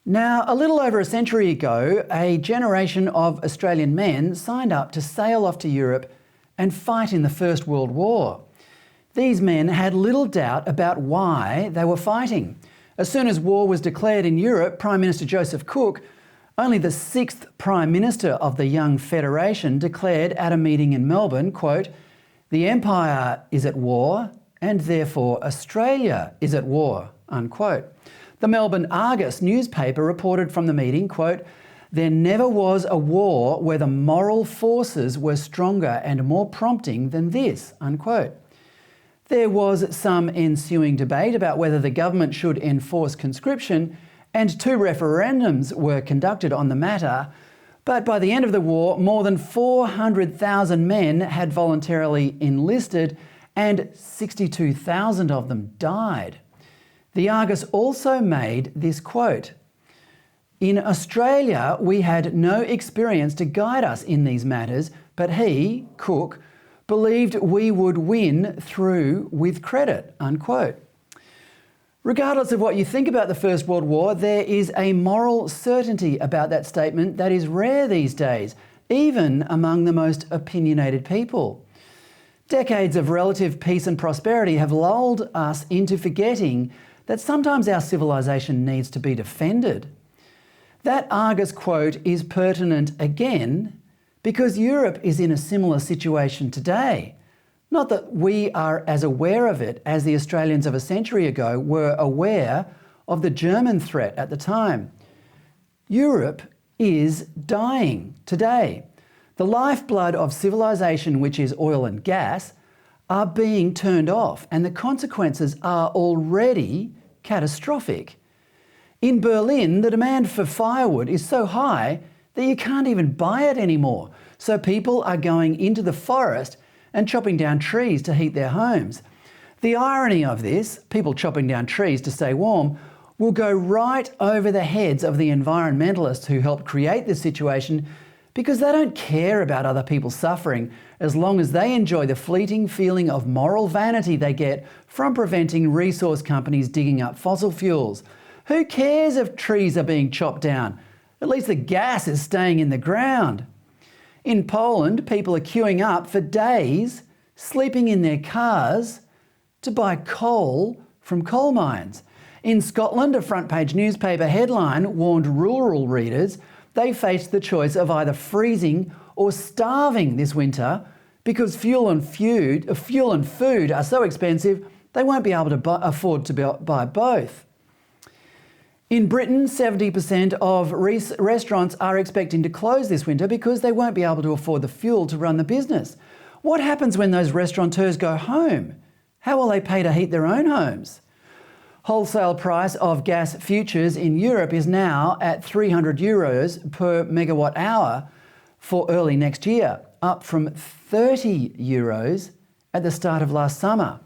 Now, a little over a century ago, a generation of Australian men signed up to sail off to Europe and fight in the First World War. These men had little doubt about why they were fighting. As soon as war was declared in Europe, Prime Minister Joseph Cook, only the 6th Prime Minister of the young Federation, declared at a meeting in Melbourne, quote, "The Empire is at war and therefore Australia is at war," unquote. The Melbourne Argus newspaper reported from the meeting, quote, "There never was a war where the moral forces were stronger and more prompting than this," unquote. There was some ensuing debate about whether the government should enforce conscription, and 2 referendums were conducted on the matter. But by the end of the war, more than 400,000 men had voluntarily enlisted and 62,000 of them died. The Argus also made this quote, "In Australia, we had no experience to guide us in these matters, but he, Cook, believed we would win through with credit," unquote. Regardless of what you think about the First World War, there is a moral certainty about that statement that is rare these days, even among the most opinionated people. Decades of relative peace and prosperity have lulled us into forgetting that sometimes our civilisation needs to be defended. That Argus quote is pertinent again because Europe is in a similar situation today. Not that we are as aware of it as the Australians of a century ago were aware of the German threat at the time. Europe is dying today. The lifeblood of civilisation, which is oil and gas, are being turned off, and the consequences are already catastrophic. In Berlin, the demand for firewood is so high that you can't even buy it anymore. So people are going into the forest and chopping down trees to heat their homes. The irony of this, people chopping down trees to stay warm, will go right over the heads of the environmentalists who helped create this situation because they don't care about other people suffering as long as they enjoy the fleeting feeling of moral vanity they get from preventing resource companies digging up fossil fuels. Who cares if trees are being chopped down? At least the gas is staying in the ground. In Poland, people are queuing up for days, sleeping in their cars to buy coal from coal mines. In Scotland, a front-page newspaper headline warned rural readers they faced the choice of either freezing or starving this winter because fuel and food are so expensive they won't be able to afford to buy both. In Britain, 70% of restaurants are expecting to close this winter because they won't be able to afford the fuel to run the business. What happens when those restaurateurs go home? How will they pay to heat their own homes? Wholesale price of gas futures in Europe is now at €300 per megawatt hour for early next year, up from €30 at the start of last summer.